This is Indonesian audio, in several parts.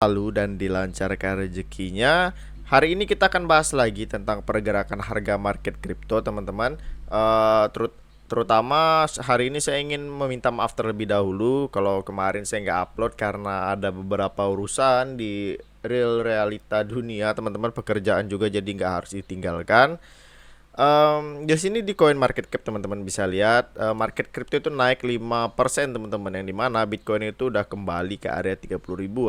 lalu dan dilancarkan rezekinya. Hari ini kita akan bahas lagi tentang pergerakan harga market kripto, teman-teman. Terutama hari ini saya ingin meminta maaf terlebih dahulu kalau kemarin saya nggak upload karena ada beberapa urusan di realita dunia, teman-teman. Pekerjaan juga jadi nggak harus ditinggalkan. Di sini di coin market cap teman-teman bisa lihat market crypto itu naik 5% teman-teman, yang dimana Bitcoin itu udah kembali ke area 30.000.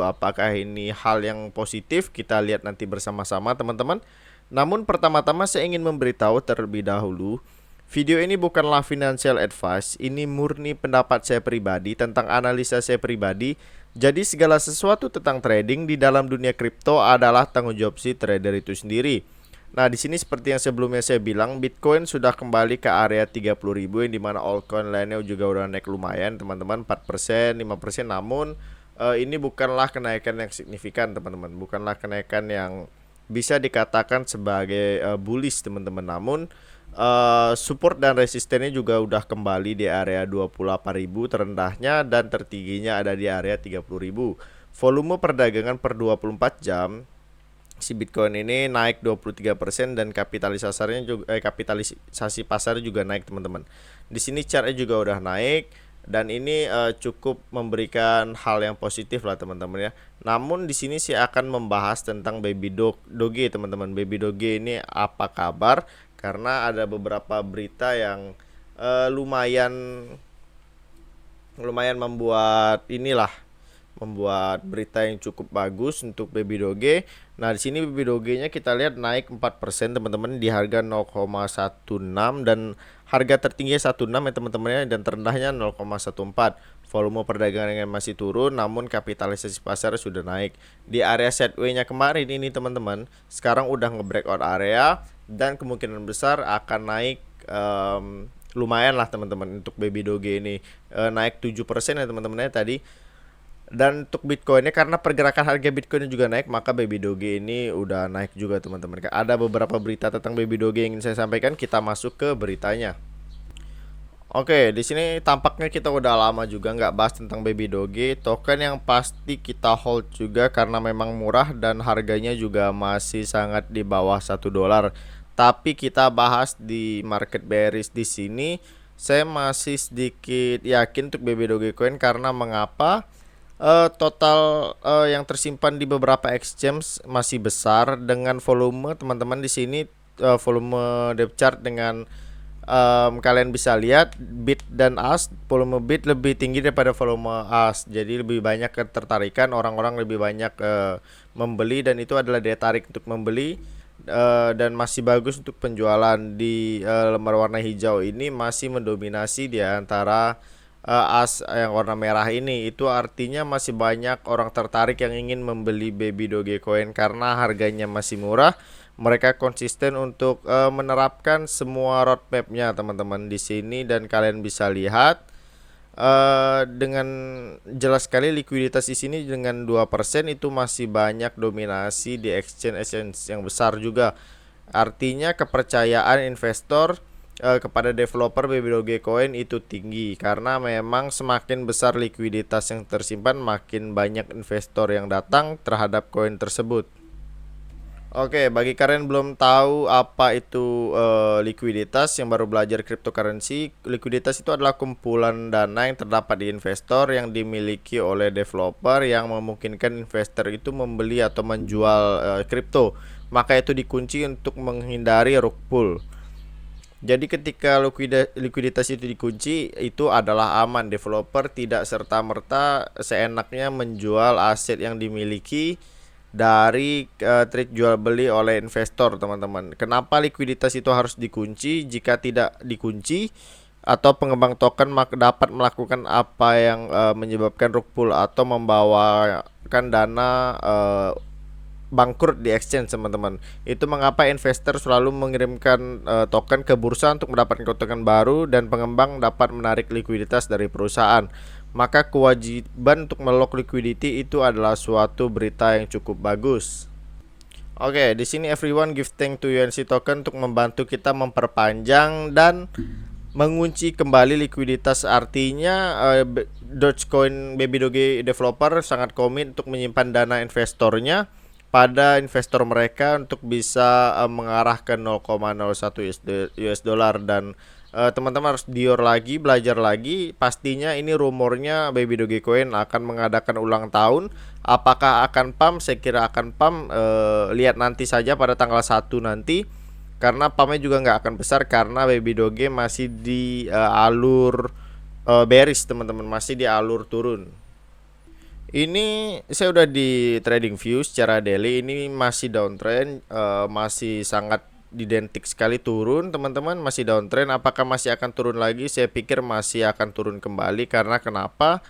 Apakah ini hal yang positif? Kita lihat nanti bersama-sama teman-teman. Namun pertama-tama saya ingin memberitahu terlebih dahulu, video ini bukanlah financial advice, ini murni pendapat saya pribadi tentang analisa saya pribadi. Jadi segala sesuatu tentang trading di dalam dunia kripto adalah tanggung jawab si trader itu sendiri. Nah, di sini seperti yang sebelumnya saya bilang, Bitcoin sudah kembali ke area 30.000, yang dimana altcoin lainnya juga udah naik lumayan, teman-teman, 4%, 5%. Namun ini bukanlah kenaikan yang signifikan, teman-teman. Bukanlah kenaikan yang bisa dikatakan sebagai bullish, teman-teman. Namun support dan resistennya juga udah kembali di area 28.000 terendahnya, dan tertingginya ada di area 30.000. Volume perdagangan per 24 jam si Bitcoin ini naik 23% dan kapitalisasi pasar juga naik, teman-teman. Di sini chartnya juga udah naik dan ini cukup memberikan hal yang positif lah, teman-teman ya. Namun di sini saya akan membahas tentang Doge, teman-teman. Baby Doge ini apa kabar? Karena ada beberapa berita yang lumayan membuat berita yang cukup bagus untuk Baby Doge. Nah, di sini Baby Doge-nya kita lihat naik 4%, teman-teman, di harga 0,16, dan harga tertingginya 16 ya, teman-teman ya, dan terendahnya 0,14. Volume perdagangan yang masih turun, namun kapitalisasi pasar sudah naik. Di area sideways-nya kemarin ini, teman-teman, sekarang udah nge-breakout area dan kemungkinan besar akan naik lumayan lah, teman-teman. Untuk Baby Doge ini naik 7% ya, teman-teman ya tadi. Dan untuk Bitcoinnya, karena pergerakan harga Bitcoin juga naik, maka Baby Doge ini udah naik juga, teman-teman. Ada beberapa berita tentang Baby Doge yang ingin saya sampaikan. Kita masuk ke beritanya. Oke, di sini tampaknya kita udah lama juga nggak bahas tentang Baby Doge. Token yang pasti kita hold juga karena memang murah dan harganya juga masih sangat di bawah $1. Tapi kita bahas di market bearish di sini, saya masih sedikit yakin untuk Baby Doge Coin. Karena mengapa? Total yang tersimpan di beberapa exchange masih besar dengan volume, teman-teman. Di sini volume depth chart dengan kalian bisa lihat bid dan ask, volume bid lebih tinggi daripada volume ask. Jadi lebih banyak ketertarikan, orang-orang lebih banyak membeli, dan itu adalah daya tarik untuk membeli. Dan masih bagus untuk penjualan. Di lembar warna hijau ini masih mendominasi di antara as yang warna merah ini. Itu artinya masih banyak orang tertarik yang ingin membeli Baby Doge Coin karena harganya masih murah. Mereka konsisten untuk menerapkan semua roadmapnya, teman-teman, di sini, dan kalian bisa lihat dengan jelas sekali likuiditas di sini dengan 2% itu masih banyak dominasi di exchange yang besar juga. Artinya kepercayaan investor kepada developer Baby Doge Coin itu tinggi, karena memang semakin besar likuiditas yang tersimpan, makin banyak investor yang datang terhadap koin tersebut. Oke, bagi kalian belum tahu apa itu likuiditas, yang baru belajar cryptocurrency, likuiditas itu adalah kumpulan dana yang terdapat di investor yang dimiliki oleh developer yang memungkinkan investor itu membeli atau menjual kripto. Maka itu dikunci untuk menghindari rug pull. Jadi ketika likuiditas itu dikunci, itu adalah aman. Developer tidak serta-merta seenaknya menjual aset yang dimiliki dari trade jual beli oleh investor, teman-teman. Kenapa likuiditas itu harus dikunci? Jika tidak dikunci, atau pengembang token dapat melakukan apa yang menyebabkan rug pull atau membawakan dana bangkrut di exchange, teman-teman. Itu mengapa investor selalu mengirimkan token ke bursa untuk mendapatkan token baru, dan pengembang dapat menarik likuiditas dari perusahaan. Maka kewajiban untuk melock liquidity itu adalah suatu berita yang cukup bagus. Oke, di sini everyone give thanks to UNC token untuk membantu kita memperpanjang dan mengunci kembali likuiditas. Artinya Dogecoin Baby Doge developer sangat komit untuk menyimpan dana investornya pada investor mereka untuk bisa mengarah ke 0,01 US dollar. Dan teman-teman harus dior lagi, belajar lagi. Pastinya ini rumornya Baby Dogecoin akan mengadakan ulang tahun. Apakah akan pump? Saya kira akan pump. Lihat nanti saja pada tanggal 1 nanti, karena pumpnya juga nggak akan besar karena Baby Doge masih di alur bearish teman-teman, masih di alur turun. Ini saya udah di trading view secara daily, ini masih downtrend, masih sangat identik sekali turun teman-teman, masih downtrend. Apakah masih akan turun lagi? Saya pikir masih akan turun kembali. Karena kenapa?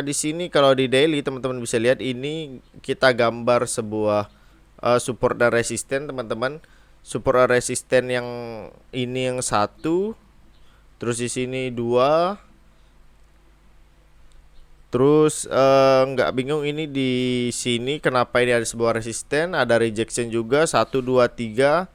Di sini kalau di daily teman-teman bisa lihat, ini kita gambar sebuah support dan resisten teman-teman. Support dan resisten yang ini yang satu, terus di sini dua, terus nggak bingung ini di sini kenapa ini ada sebuah resisten, ada rejection juga 1 2 3,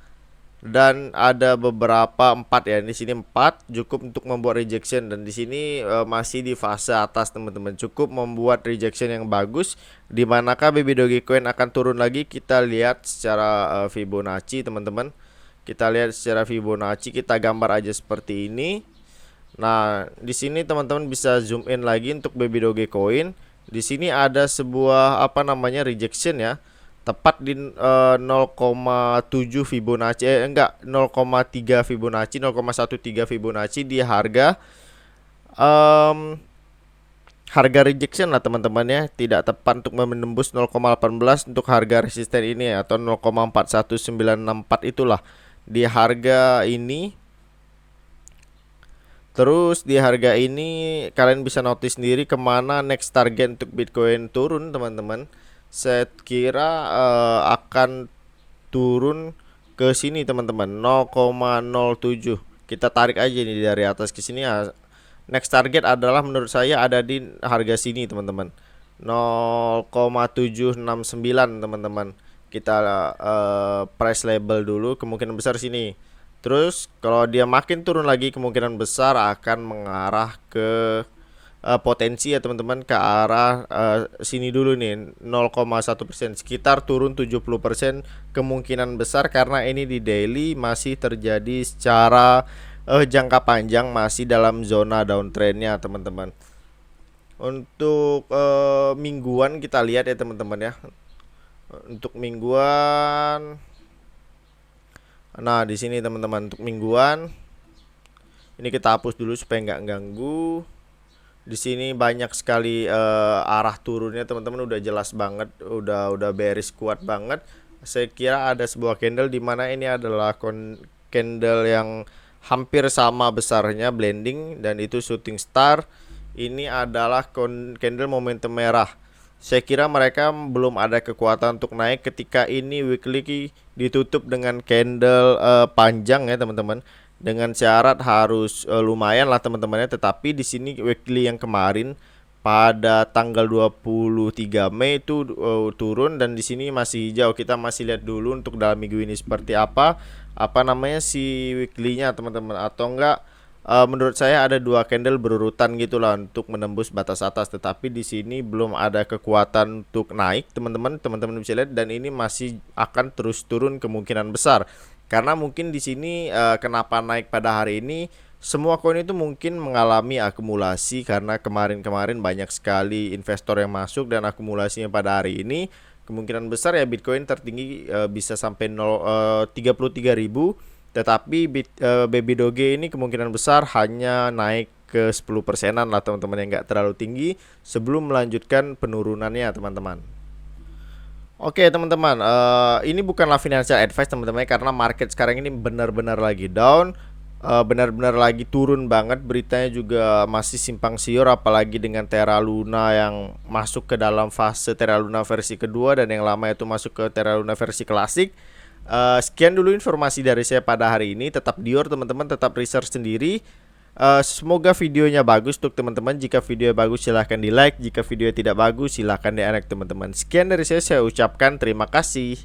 dan ada beberapa 4 ya. Di sini 4 cukup untuk membuat rejection, dan di sini masih di fase atas teman-teman, cukup membuat rejection yang bagus. Di manakah Baby Dogecoin akan turun lagi? Kita lihat secara Fibonacci teman-teman. Kita lihat secara Fibonacci, kita gambar aja seperti ini. Nah, di sini teman-teman bisa zoom in lagi untuk Baby Dogecoin. Di sini ada sebuah rejection ya. Tepat di 0,7 Fibonacci, 0,3 Fibonacci, 0,13 Fibonacci di harga harga rejection lah teman-teman ya. Tidak tepat untuk menembus 0,18 untuk harga resisten ini ya, atau 0,41964 itulah di harga ini. Terus di harga ini kalian bisa notice sendiri kemana next target untuk Bitcoin turun teman-teman. Saya kira akan turun ke sini teman-teman, 0,07. Kita tarik aja nih dari atas ke sini ya. Next target adalah menurut saya ada di harga sini teman-teman, 0,769 teman-teman. Kita price label dulu, kemungkinan besar sini. Terus kalau dia makin turun lagi, kemungkinan besar akan mengarah ke potensi ya teman-teman, ke arah sini dulu nih, 0,1%, sekitar turun 70% kemungkinan besar, karena ini di daily masih terjadi secara jangka panjang, masih dalam zona downtrendnya teman-teman. Untuk mingguan kita lihat ya teman-teman ya. Untuk mingguan, nah di sini teman-teman, untuk mingguan ini kita hapus dulu supaya nggak ganggu. Di sini banyak sekali arah turunnya teman-teman, udah jelas banget, udah bearish kuat banget. Saya kira ada sebuah candle di mana ini adalah candle yang hampir sama besarnya, blending, dan itu shooting star. Ini adalah candle momentum merah. Saya kira mereka belum ada kekuatan untuk naik ketika ini weekly ditutup dengan candle panjang ya teman-teman. Dengan syarat harus lumayan lah teman-teman ya. Tetapi di sini weekly yang kemarin pada tanggal 23 Mei itu turun, dan di sini masih hijau. Kita masih lihat dulu untuk dalam minggu ini seperti apa si weekly-nya teman-teman, atau enggak. Menurut saya ada dua candle berurutan gitulah untuk menembus batas atas, tetapi di sini belum ada kekuatan untuk naik teman-teman. Teman-teman bisa lihat, dan ini masih akan terus turun kemungkinan besar, karena mungkin di sini kenapa naik pada hari ini, semua koin itu mungkin mengalami akumulasi karena kemarin-kemarin banyak sekali investor yang masuk, dan akumulasinya pada hari ini kemungkinan besar ya Bitcoin tertinggi bisa sampai 33.000. Tetapi Baby Doge ini kemungkinan besar hanya naik ke 10%-an lah teman-teman, yang nggak terlalu tinggi sebelum melanjutkan penurunannya teman-teman. Oke teman-teman, ini bukanlah financial advice teman-teman, karena market sekarang ini benar-benar lagi down, benar-benar lagi turun banget. Beritanya juga masih simpang siur, apalagi dengan Terra Luna yang masuk ke dalam fase Terra Luna versi kedua, dan yang lama itu masuk ke Terra Luna versi klasik. Sekian dulu informasi dari saya pada hari ini. Tetap dior teman-teman, tetap research sendiri. Semoga videonya bagus untuk teman-teman. Jika video bagus silahkan di like, jika video tidak bagus silahkan di unlike teman-teman. Sekian dari saya ucapkan terima kasih.